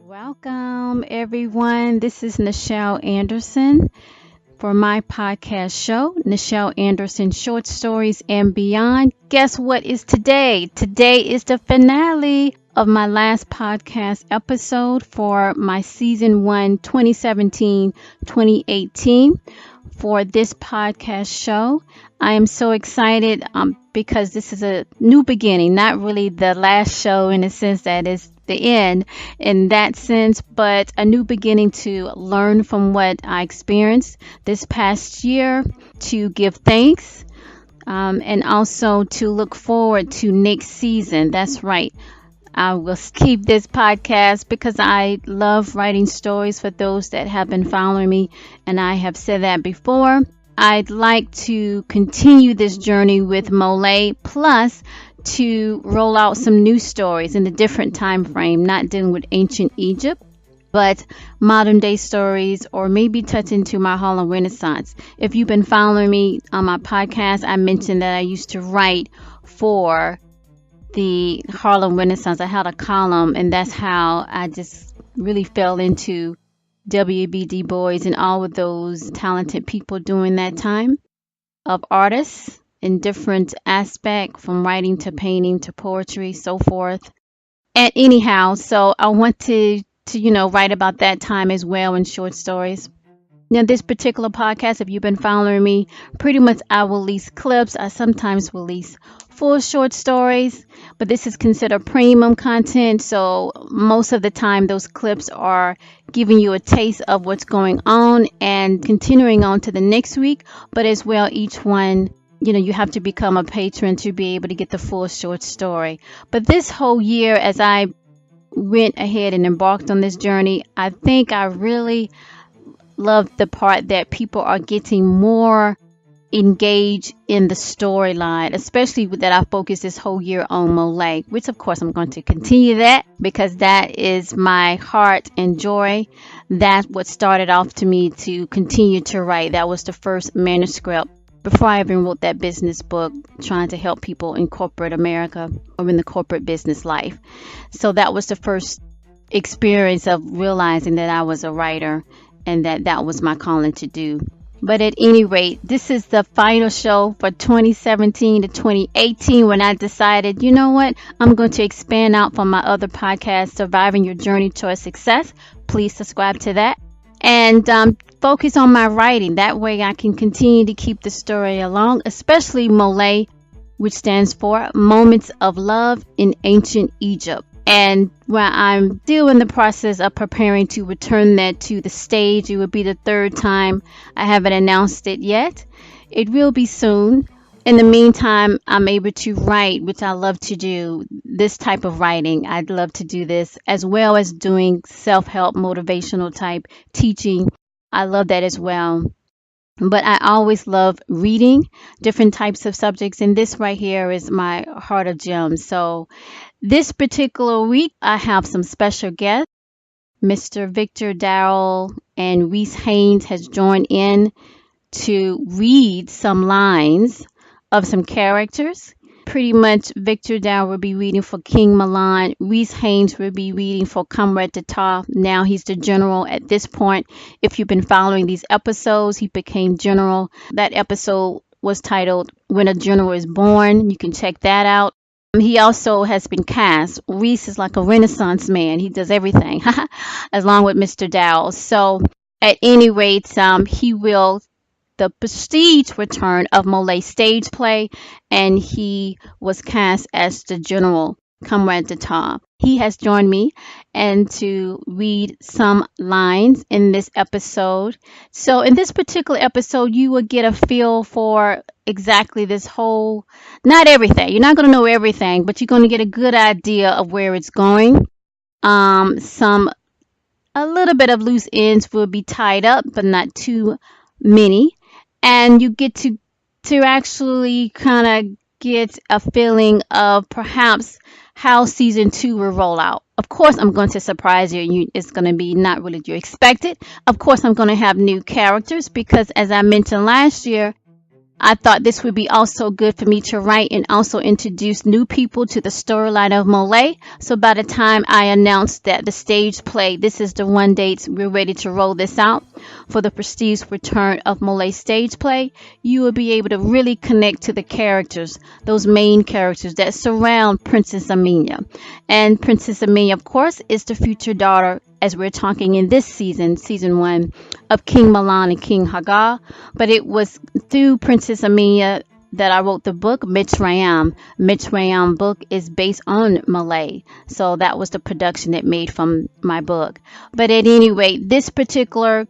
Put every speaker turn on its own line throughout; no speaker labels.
Welcome, everyone. This is Nichel Anderson for my podcast show, Nichel Anderson Short Stories and Beyond. Guess what is today? Today is the finale of my last podcast episode for my season 1 2017-2018 for this podcast show. I am so excited because this is a new beginning, not really the last show in the sense that it's the end in that sense, but a new beginning to learn from what I experienced this past year, to give thanks, and also to look forward to next season. That's right. I will keep this podcast because I love writing stories for those that have been following me, and I have said that before. I'd like to continue this journey with MOLIAE, plus to roll out some new stories in a different time frame, not dealing with ancient Egypt, but modern day stories, or maybe touch into my Harlem Renaissance. If you've been following me on my podcast, I mentioned that I used to write for the Harlem Renaissance. I had a column, and that's how I just really fell into W.B. Du Bois and all of those talented people during that time of artists in different aspects, from writing to painting to poetry, so forth. And anyhow, so I want to write about that time as well in short stories. Now, this particular podcast, if you've been following me, pretty much I release clips. I sometimes release full short stories, but this is considered premium content. So most of the time, those clips are giving you a taste of what's going on and continuing on to the next week. But as well, each one, you have to become a patron to be able to get the full short story. But this whole year, as I went ahead and embarked on this journey, I think I really loved the part that people are getting more engaged in the storyline, especially that I focused this whole year on MOLIAE, which of course I'm going to continue that because that is my heart and joy. That's what started off to me to continue to write. That was the first manuscript before I even wrote that business book, trying to help people in corporate America or in the corporate business life. So that was the first experience of realizing that I was a writer and that was my calling to do. But at any rate, this is the final show for 2017 to 2018 when I decided, you know what, I'm going to expand out from my other podcast, Surviving Your Journey Towards Success. Please subscribe to that. And focus on my writing. That way I can continue to keep the story along, especially MOLIAE, which stands for Moments of Love in Ancient Egypt. And while I'm still in the process of preparing to return that to the stage, it will be the third time. I haven't announced it yet. It will be soon. In the meantime, I'm able to write, which I love to do, this type of writing. I'd love to do this, as well as doing self-help, motivational type teaching. I love that as well. But I always love reading different types of subjects, and this right here is my heart of gems. So this particular week, I have some special guests. Mr. Victor Darrell and Reese Haynes has joined in to read some lines of some characters. Pretty much Victor Darrell will be reading for King Mahlon. Reese Haynes will be reading for Comrade Jetur. Now he's the general at this point. If you've been following these episodes, he became general. That episode was titled When a General is Born. You can check that out. He also has been cast. Reese is like a Renaissance man. He does everything, along with Mr. Darrell. So at any rate, he will the prestige return of MOLIAE stage play, and he was cast as the general, Comrade Jetur. He has joined me and to read some lines in this episode. So in this particular episode, you will get a feel for exactly this whole, not everything. You're not going to know everything, but you're going to get a good idea of where it's going. A little bit of loose ends will be tied up, but not too many. And you get to actually kind of get a feeling of perhaps how season 2 will roll out. Of course, I'm going to surprise you. It's going to be not really you expected. Of course, I'm going to have new characters because, as I mentioned last year, I thought this would be also good for me to write and also introduce new people to the storyline of MOLIAE. So by the time I announced that the stage play, this is the one date we're ready to roll this out for the prestige return of MOLIAE stage play, you will be able to really connect to the characters, those main characters that surround Princess Amina. And Princess Amina, of course, is the future daughter, as we're talking in this season 1, of King Mahlon and King Hagar. But it was through Princess Amina that I wrote the book Mitsrayim. Mitsrayim book is based on MOLIAE. So that was the production it made from my book. But at any rate, this particular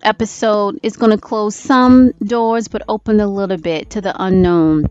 episode is going to close some doors but open a little bit to the unknown.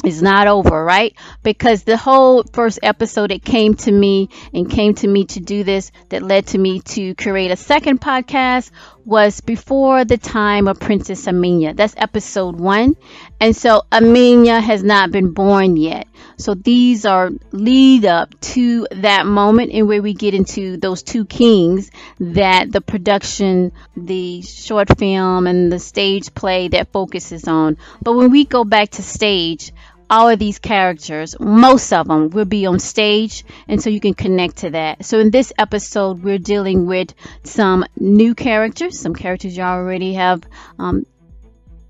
It's not over, right? Because the whole first episode, it came to me to do this, that led to me to create a second podcast, was before the time of Princess Amina. That's episode 1. And so Amina has not been born yet. So these are lead up to that moment in where we get into those two kings that the production, the short film and the stage play that focuses on. But when we go back to stage, all of these characters, most of them will be on stage, and so you can connect to that. So in this episode, we're dealing with some new characters, some characters you already have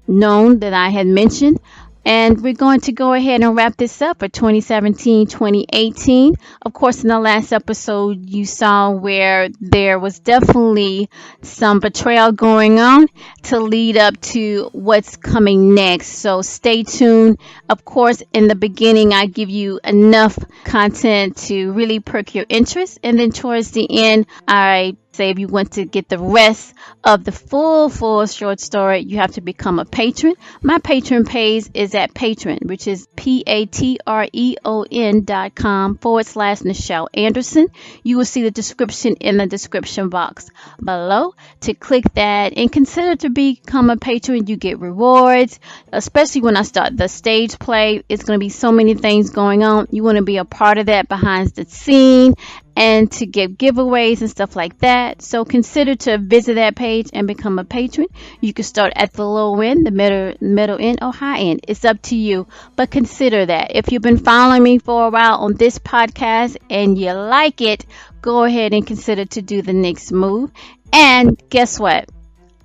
known that I had mentioned. And we're going to go ahead and wrap this up for 2017-2018. Of course, in the last episode, you saw where there was definitely some betrayal going on to lead up to what's coming next. So stay tuned. Of course, in the beginning, I give you enough content to really perk your interest. And then towards the end, I say if you want to get the rest of the full short story, you have to become a patron. My patron page is at Patreon, which is patreon.com/Nichel Anderson. You will see the description in the description box below to click that and consider to become a patron. You get rewards, especially when I start the stage play. It's going to be so many things going on. You want to be a part of that behind the scene and to give giveaways and stuff like that. So consider to visit that page and become a patron. You can start at the low end, the middle end, or high end. It's up to you, but consider that. If you've been following me for a while on this podcast and you like it, go ahead and consider to do the next move. And guess what?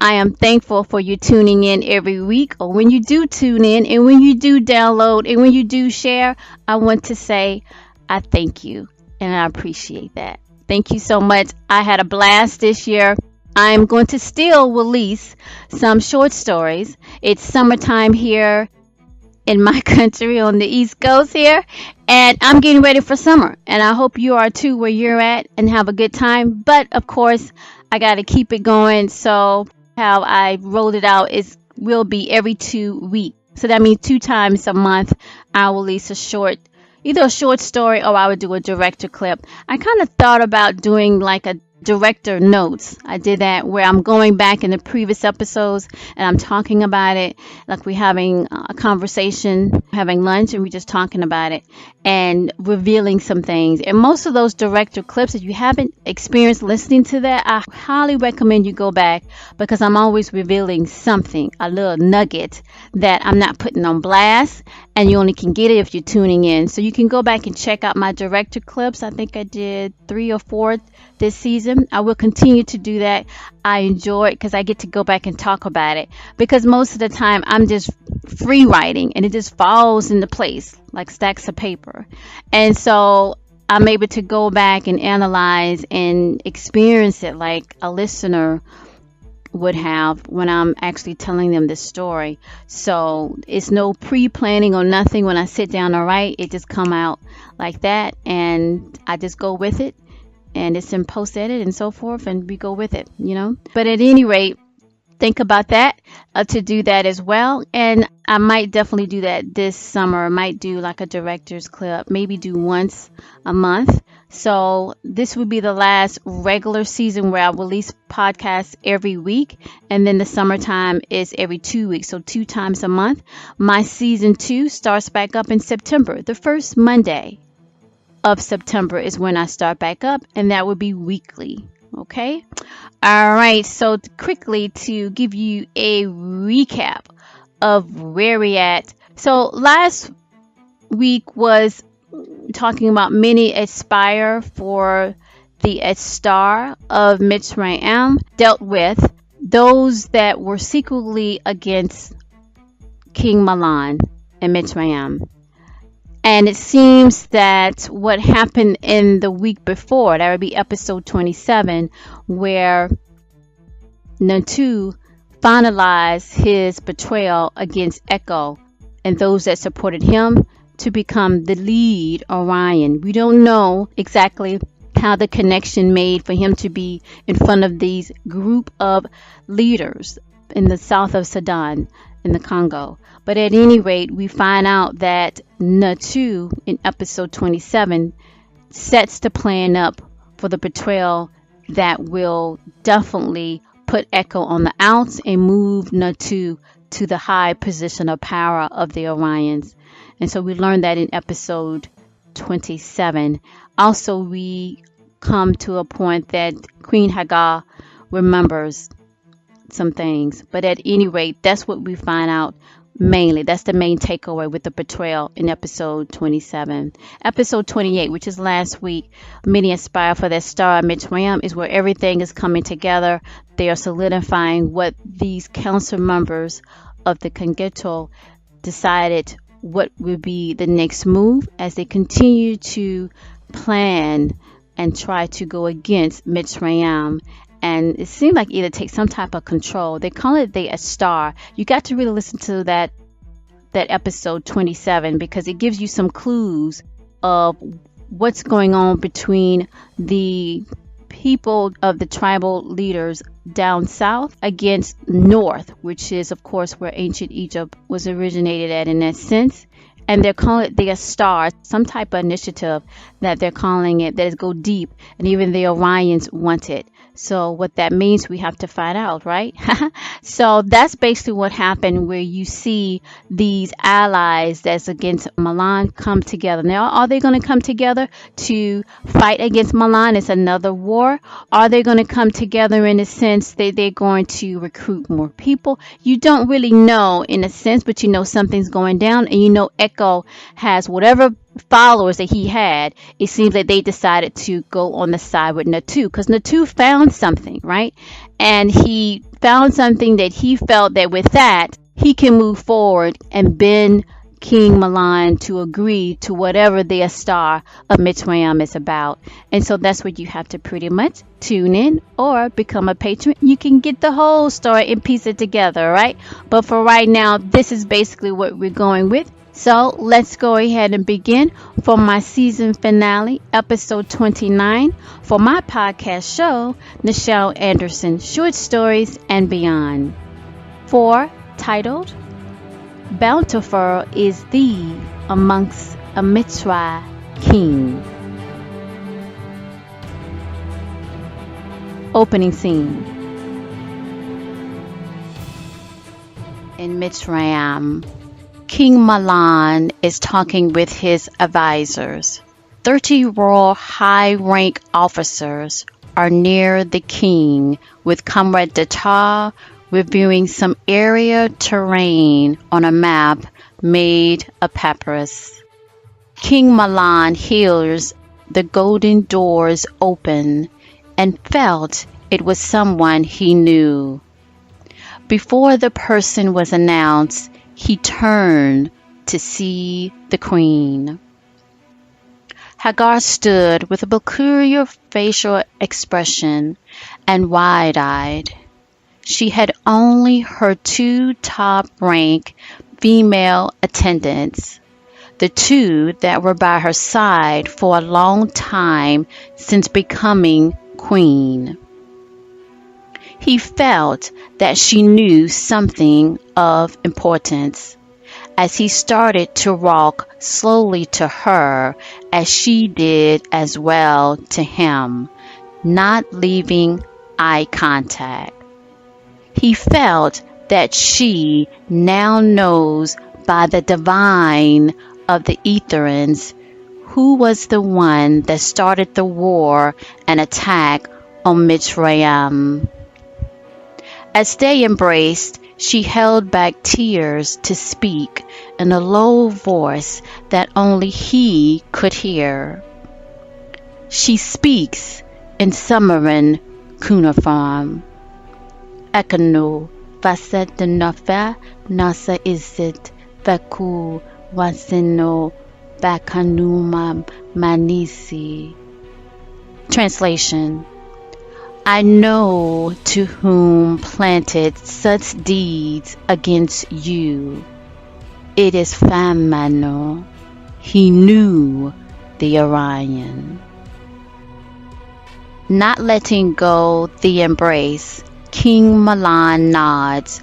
I am thankful for you tuning in every week, or when you do tune in and when you do download and when you do share. I want to say I thank you. And I appreciate that. Thank you so much. I had a blast this year. I'm going to still release some short stories. It's summertime here in my country on the East Coast here. And I'm getting ready for summer. And I hope you are too where you're at and have a good time. But of course, I got to keep it going. So how I rolled it out will be every 2 weeks. So that means 2 times a month I'll release either a short story or I would do a director clip. I kind of thought about doing like a director notes. I did that where I'm going back in the previous episodes and I'm talking about it, like we're having a conversation, having lunch, and we're just talking about it and revealing some things. And most of those director clips, if you haven't experienced listening to that, I highly recommend you go back, because I'm always revealing something, a little nugget that I'm not putting on blast, and you only can get it if you're tuning in. So you can go back and check out my director clips. I think I did 3 or 4 this season. I will continue to do that. I enjoy it because I get to go back and talk about it, because most of the time I'm just free writing and it just falls into place like stacks of paper. And so I'm able to go back and analyze and experience it like a listener would have when I'm actually telling them this story. So it's no pre-planning or nothing. When I sit down to write, it just come out like that and I just go with it. And it's in post edit and so forth, and we go with it, But at any rate, think about that to do that as well. And I might definitely do that this summer. I might do like a director's clip, maybe do once a month. So this would be the last regular season where I release podcasts every week. And then the summertime is every 2 weeks, so 2 times a month. My season 2 starts back up in September. The first Monday of September is when I start back up, and that would be weekly. Okay. All right. So quickly to give you a recap of Rariat. So last week was talking about many aspire for the star of Mitsrayim, dealt with those that were secretly against King Mahlon and Mitsrayim. And it seems that what happened in the week before, that would be episode 27, where Natu finalized his betrayal against Echo and those that supported him to become the lead Orion. We don't know exactly how the connection made for him to be in front of these group of leaders in the south of Sudan, in the Congo. But at any rate, we find out that Natu in episode 27 sets the plan up for the betrayal that will definitely put Echo on the outs and move Natu to the high position of power of the Orions. And so we learned that in episode 27. Also, we come to a point that Queen Hagar remembers some things. But at any rate, that's what we find out mainly. That's the main takeaway with the betrayal in episode 27. Episode 28, which is last week, many aspire for that star of Mitsrayim, is where everything is coming together. They are solidifying what these council members of the Congeto decided what would be the next move as they continue to plan and try to go against Mitsrayim. And it seemed like either take some type of control. They call it a star. You got to really listen to that episode 27 because it gives you some clues of what's going on between the people of the tribal leaders down south against north, which is of course where ancient Egypt was originated at in that sense. And they're calling it the star, some type of initiative that they're calling it that is go deep, and even the Orions want it. So what that means, we have to find out, right? So that's basically what happened, where you see these allies that's against Mahlon come together. Now, are they going to come together to fight against Mahlon? It's another war. Are they going to come together in a sense that they're going to recruit more people? You don't really know in a sense, but you know something's going down, and you know Echo has whatever followers that he had. It seems that they decided to go on the side with Natu because Natu found something, right? And he found something that he felt that with that he can move forward and bend King Mahlon to agree to whatever the star of Mitsrayim is about. And so that's what you have to pretty much tune in or become a patron. You can get the whole story and piece it together, right? But for right now, this is basically what we're going with. So let's go ahead and begin for my season finale, episode 29, for my podcast show, Nichel Anderson, Short Stories and Beyond. Titled, Bountiful is Thee Amongst a Mitsry King. Opening scene. In Mitsrayim, King Mahlon is talking with his advisors. 30 royal high-rank officers are near the king with Comrade Jetur reviewing some area terrain on a map made of papyrus. King Mahlon hears the golden doors open and felt it was someone he knew. Before the person was announced, he turned to see the queen. Hagar stood with a peculiar facial expression and wide-eyed. She had only her 2 top-rank female attendants, the 2 that were by her side for a long time since becoming queen. He felt that she knew something of importance as he started to walk slowly to her as she did as well to him, not leaving eye contact. He felt that she now knows by the divine of the Etherians who was the one that started the war and attack on Mitsrayim. As they embraced, She held back tears to speak in a low voice that only he could hear. She speaks in Sumerian cuneiform. Ekanu vaset nafa nasa isit vaku wasino bakanuma manisi. Translation: I know to whom planted such deeds against you. It is Famano. He knew the Orion. Not letting go the embrace, King Mahlon nods.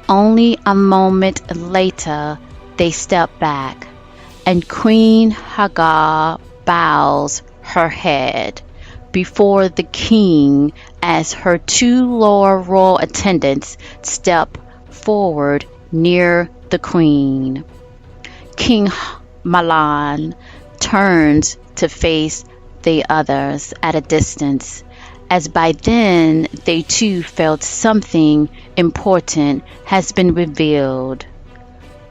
Only a moment later, they step back, and Queen Hagar bows her head before the king as her two lower royal attendants step forward near the queen. King Mahlon turns to face the others at a distance, as by then they too felt something important has been revealed.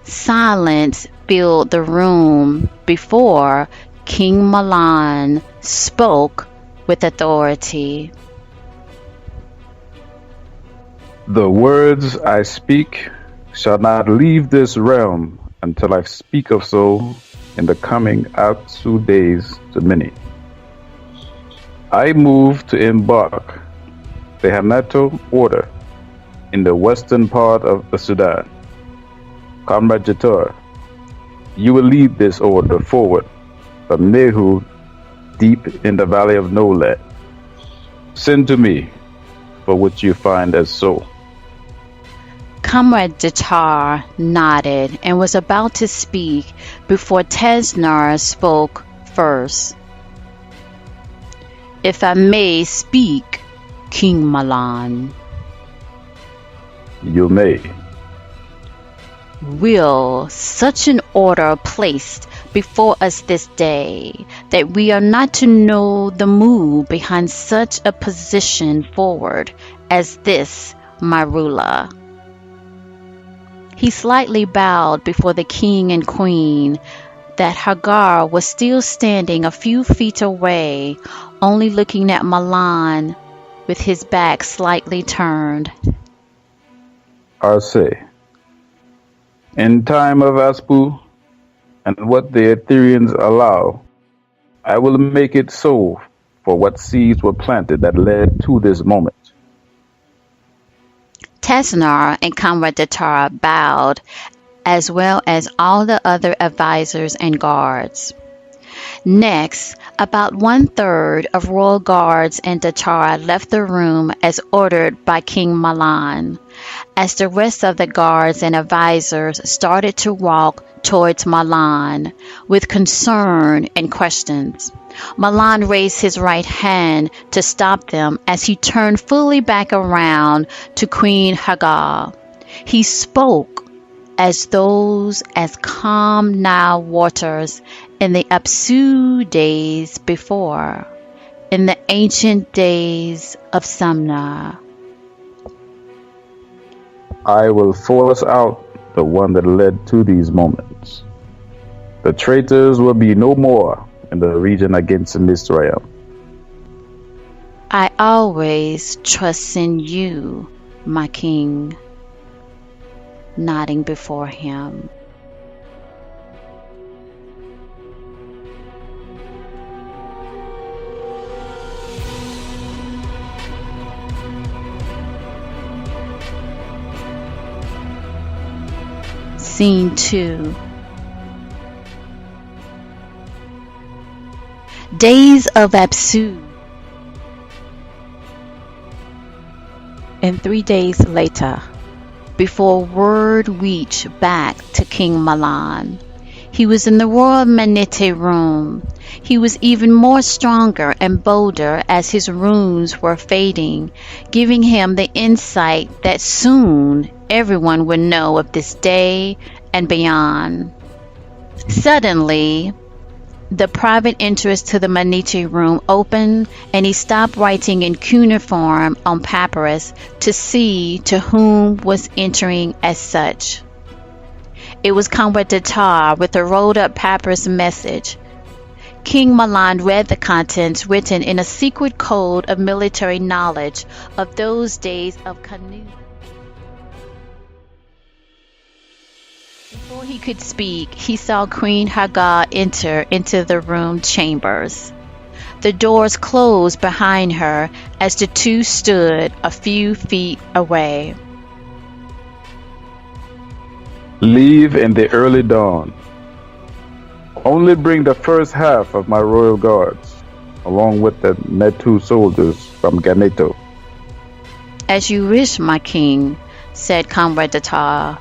Silence filled the room before King Mahlon spoke with authority.
The words I speak shall not leave this realm until I speak of so in the coming Atsu days to many. I move to embark the Hanato order in the western part of the Sudan. Comrade Jetur, you will lead this order forward from Nehu deep in the valley of Nolet. Send to me for what you find as so.
Comrade Jetur nodded and was about to speak before Tesnar spoke first. If I may speak, King Mahlon.
You may.
Will such an order placed before us this day, that we are not to know the move behind such a position forward as this, my ruler? He slightly bowed before the king and queen, that Hagar was still standing a few feet away, only looking at Mahlon with his back slightly turned.
Arce, in time of Aspu, and what the Ethereans allow, I will make it so for what seeds were planted that led to this moment.
Tesnar and Comrade Jetur bowed, as well as all the other advisors and guards. Next, about 1/3 of royal guards and Jetur left the room as ordered by King Mahlon, as the rest of the guards and advisors started to walk towards Mahlon with concern and questions. Mahlon raised his right hand to stop them as he turned fully back around to Queen Hagar. He spoke as those as calm Nile waters in the Apsu days before, in the ancient days of Sumner.
I will force out the one that led to these moments. The traitors will be no more in the region against Mitsrayim.
I always trust in you, my king. Nodding before him. Scene 2. Days of Apsu. And 3 days later, before word reached back to King Mahlon, he was in the royal Manite room. He was even more stronger and bolder as his runes were fading, giving him the insight that soon everyone would know of this day and beyond. Suddenly, The private entrance to the Mitsrayim room opened, and he stopped writing in cuneiform on papyrus to see to whom was entering as such. It was Comrade Jetur with a rolled-up papyrus message. King Mahlon read the contents written in a secret code of military knowledge of those days of Canute. Before he could speak, he saw Queen Hagar enter into the room chambers. The doors closed behind her as the two stood a few feet away.
Leave in the early dawn. Only bring the first half of my royal guards, along with the Metu soldiers from Ganeto.
As you wish, my king, said Comrade Jetur,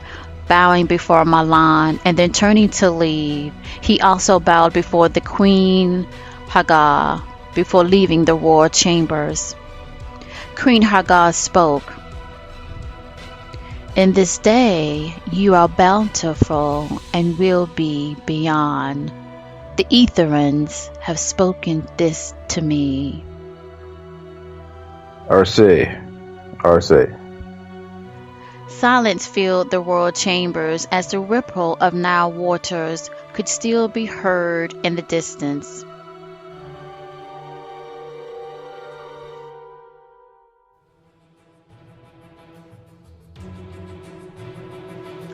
bowing before Mahlon and then turning to leave. He also bowed before the Queen Hagar before leaving the royal chambers. Queen Hagar spoke. In this day you are bountiful and will be beyond. The Etherians have spoken this to me.
Arce.
Silence filled the royal chambers as the ripple of Nile waters could still be heard in the distance.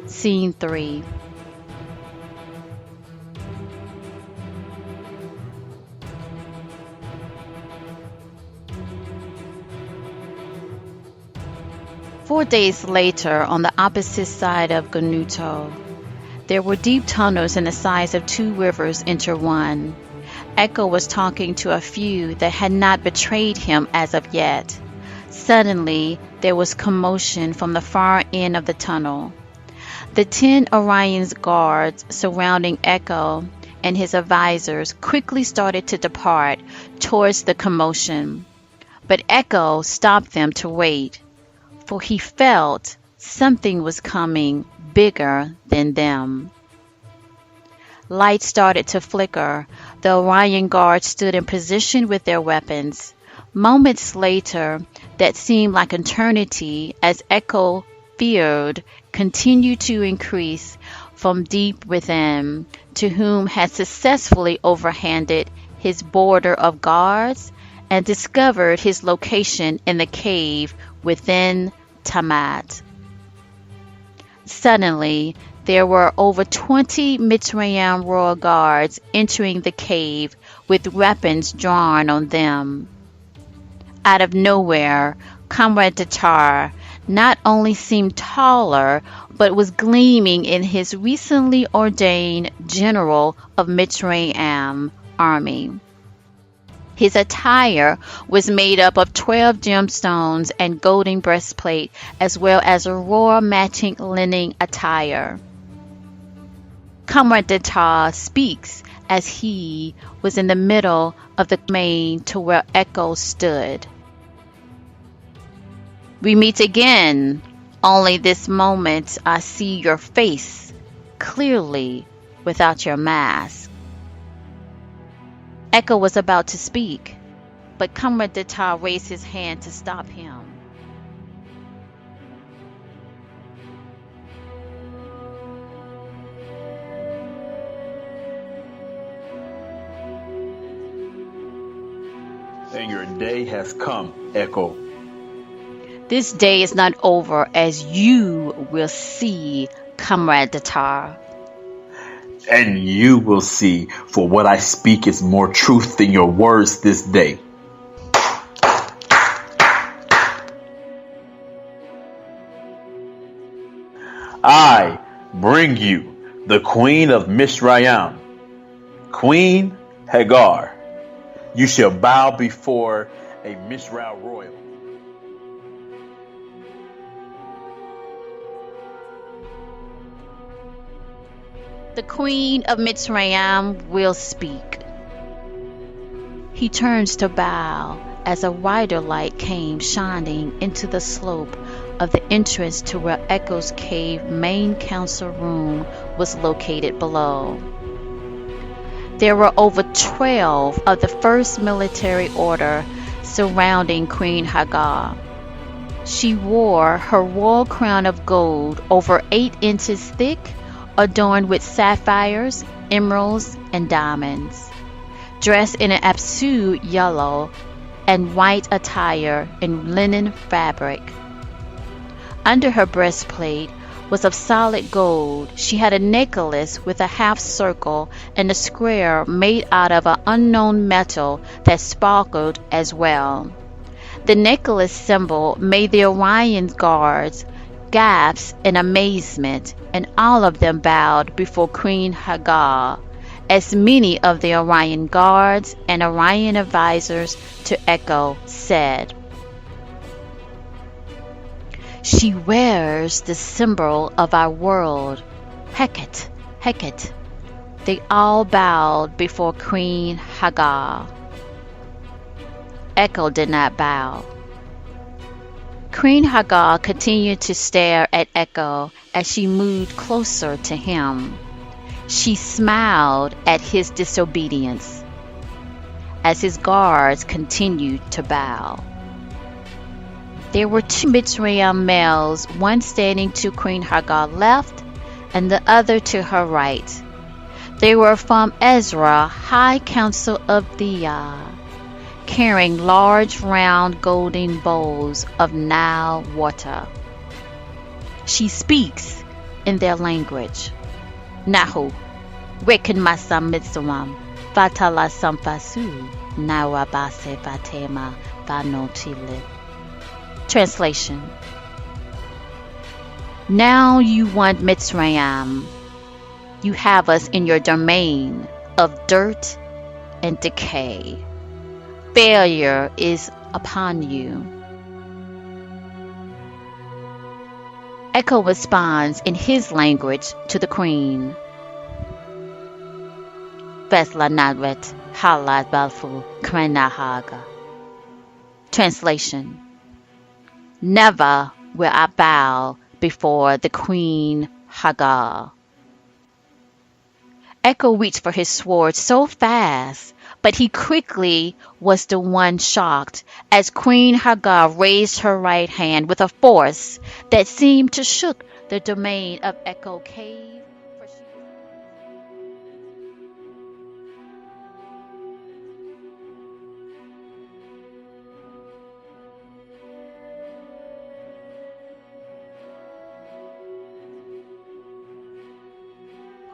Scene 3. Four days later, on the opposite side of Ganuto, there were deep tunnels in the size of two rivers enter one. Echo was talking to a few that had not betrayed him as of yet. Suddenly, there was commotion from the far end of the tunnel. The 10 Orion's guards surrounding Echo and his advisors quickly started to depart towards the commotion. But Echo stopped them to wait, for he felt something was coming bigger than them. Lights started to flicker. The Orion guards stood in position with their weapons. Moments later, that seemed like eternity as Echo feared continued to increase from deep within, to whom had successfully overhanded his border of guards and discovered his location in the cave within Tamat. Suddenly, there were over 20 Mitsrayim royal guards entering the cave with weapons drawn on them. Out of nowhere, Comrade Jetur not only seemed taller, but was gleaming in his recently ordained general of Mitsrayim army. His attire was made up of 12 gemstones and golden breastplate, as well as a royal matching linen attire. Comrade Jetur speaks as he was in the middle of the domain to where Echo stood. We meet again, only this moment I see your face clearly without your mask. Echo was about to speak, but Comrade Jetur raised his hand to stop him.
And your day has come, Echo.
This day is not over, as you will see, Comrade Jetur.
And you will see, for what I speak is more truth than your words this day. I bring you the Queen of Mitsrayim, Queen Hagar. You shall bow before a Mitsrayim royal.
The Queen of Mitsrayim will speak. He turns to bow as a wider light came shining into the slope of the entrance to where Echo's cave main council room was located below. There were over 12 of the first military order surrounding Queen Hagar. She wore her royal crown of gold over 8 inches thick, adorned with sapphires, emeralds, and diamonds. Dressed in an absu yellow and white attire in linen fabric. Under her breastplate was of solid gold. She had a necklace with a half circle and a square made out of an unknown metal that sparkled as well. The necklace symbol made the Orion guards gasp in amazement, and all of them bowed before Queen Hagar, as many of the Orion guards and Orion advisors to Echo said. She wears the symbol of our world, Heket, Heket. They all bowed before Queen Hagar. Echo did not bow. Queen Hagar continued to stare at Echo as she moved closer to him. She smiled at his disobedience as his guards continued to bow. There were 2 Mitsrayim males, one standing to Queen Hagar left and the other to her right. They were from Ezra, High Council of the carrying large round golden bowls of Nile water. She speaks in their language. Nahu, Rekin Masam Mitsrayim, Fatala Samfasu, Nawabase Fatema Vanotile. Translation. Now you want Mitsrayim. You have us in your domain of dirt and decay. Failure is upon you. Echo responds in his language to the queen. Vesla Nadret Halat Balfu Queen Hagar. Translation. Never will I bow before the Queen Hagar. Echo reached for his sword so fast, but he quickly was the one shocked as Queen Hagar raised her right hand with a force that seemed to shook the domain of Echo Cave.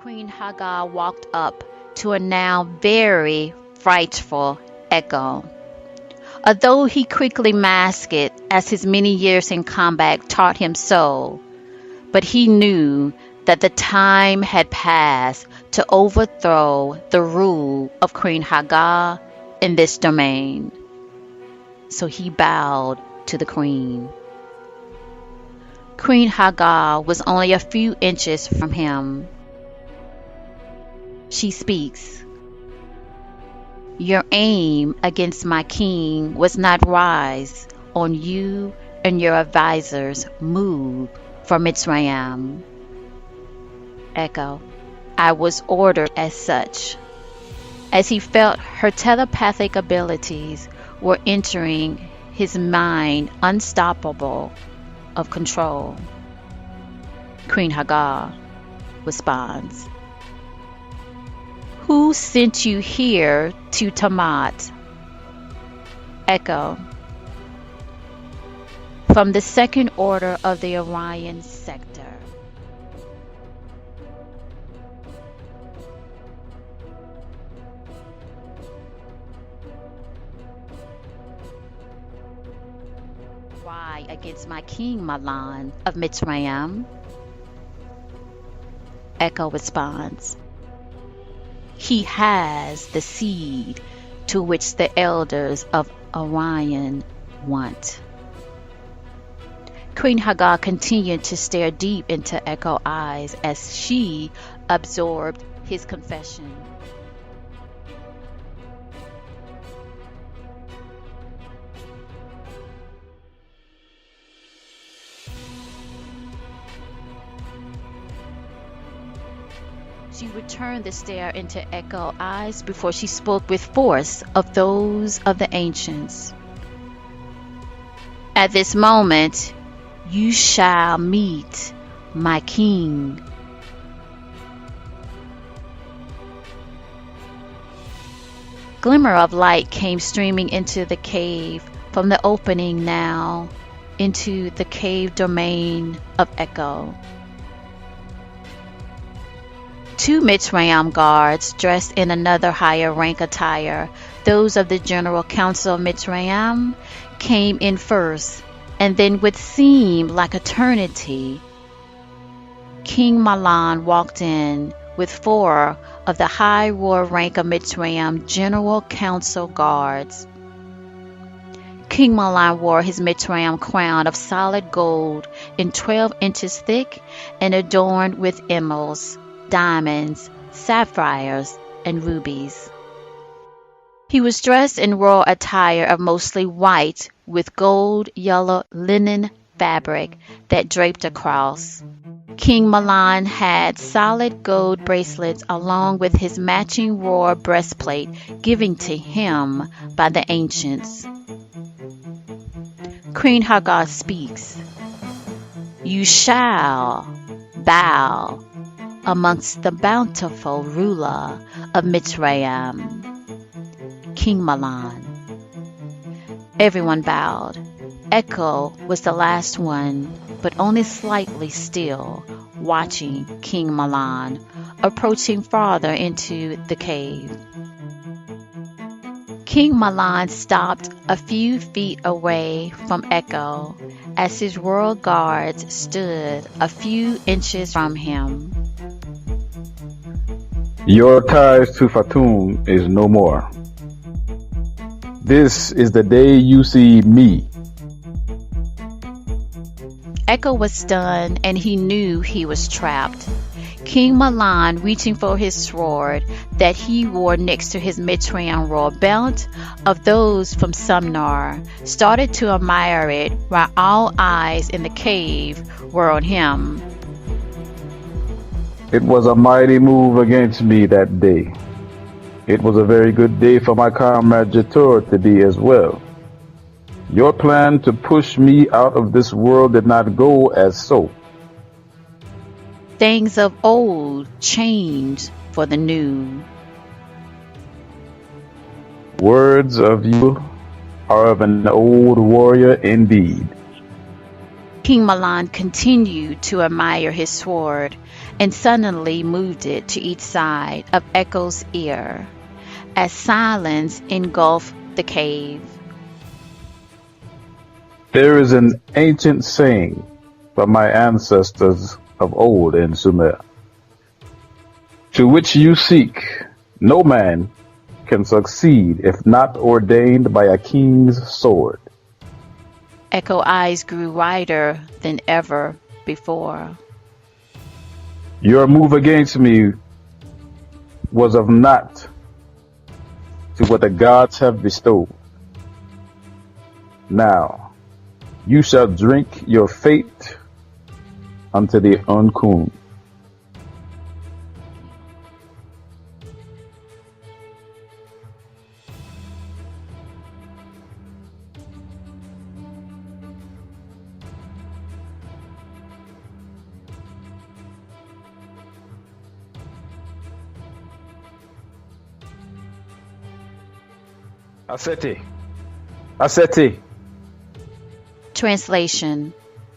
Queen Hagar walked up to a now very frightful Echo. Although he quickly masked it as his many years in combat taught him so, but he knew that the time had passed to overthrow the rule of Queen Hagar in this domain. So he bowed to the queen. Queen Hagar was only a few inches from him. She speaks. Your aim against my king was not wise. On you and your advisors move from Mitsrayim. Echo. I was ordered as such. As he felt her telepathic abilities were entering his mind unstoppable of control. Queen Hagar responds. Who sent you here to Tamat? Echo. From the second order of the Orion sector. Why against my king Mahlon of Mitsrayim? Echo responds. He has the seed to which the elders of Orion want. Queen Hagar continued to stare deep into Echo's eyes as she absorbed his confession. She returned the stare into Echo's eyes before she spoke with force of those of the ancients. At this moment, you shall meet my king. Glimmer of light came streaming into the cave from the opening now into the cave domain of Echo. Two Mitsrayim guards dressed in another higher rank attire, those of the General Council of Mitsrayim, came in first, and then what seemed like eternity, King Mahlon walked in with 4 of the high royal rank of Mitsrayim General Council guards. King Mahlon wore his Mitsrayim crown of solid gold in 12 inches thick and adorned with emeralds, diamonds, sapphires, and rubies. He was dressed in royal attire of mostly white with gold yellow linen fabric that draped across. King Mahlon had solid gold bracelets along with his matching royal breastplate given to him by the ancients. Queen Hagar speaks. You shall bow amongst the bountiful ruler of Mitsrayim, King Mahlon. Everyone bowed. Echo was the last one, but only slightly still, watching King Mahlon approaching farther into the cave. King Mahlon stopped a few feet away from Echo as his royal guards stood a few inches from him.
Your ties to Fatum is no more. This is the day you see me.
Echo was stunned, and he knew he was trapped. King Mahlon, reaching for his sword that he wore next to his Mitsrayim royal belt of those from Sumnar, started to admire it while all eyes in the cave were on him.
It was a mighty move against me that day. It was a very good day for my comrade Jetur to be as well. Your plan to push me out of this world did not go as so.
Things of old change for the new.
Words of you are of an old warrior indeed.
King Mahlon continued to admire his sword and suddenly moved it to each side of Echo's ear as silence engulfed the cave.
There is an ancient saying from my ancestors of old in Sumer, to which you seek, no man can succeed if not ordained by a king's sword.
Echo's eyes grew wider than ever before.
Your move against me was of naught to what the gods have bestowed. Now, you shall drink your fate unto the unknown. Aseti.
Translation: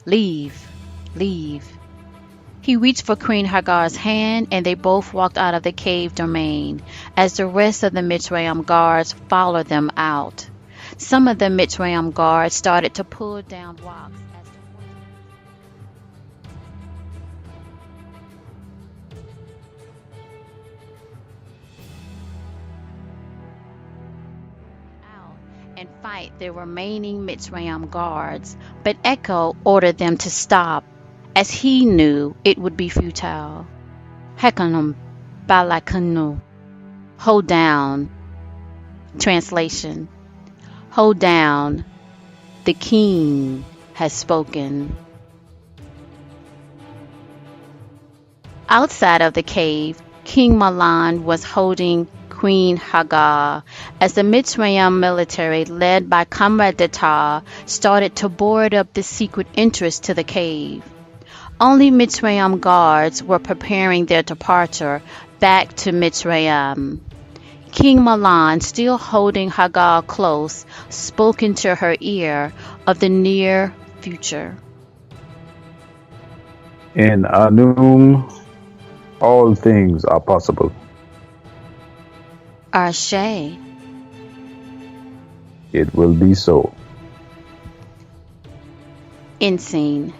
Leave, leave. He reached for Queen Hagar's hand, and they both walked out of the cave domain as the rest of the Mitsrayim guards followed them out. Some of the Mitsrayim guards started to pull down rocks as the out and fight the remaining Mitsrayim guards, but Echo ordered them to stop, as he knew it would be futile. Hekanum balakanu. Hold down. Translation: Hold down. The king has spoken. Outside of the cave, King Mahlon was holding Queen Hagar as the Mitsrayim military, led by Comrade Jetur, started to board up the secret entrance to the cave. Only Mitsrayim guards were preparing their departure back to Mitsrayim. King Mahlon, still holding Hagar close, spoke into her ear of the near future.
In Anum, all things are possible.
Ashe.
It will be so.
End scene.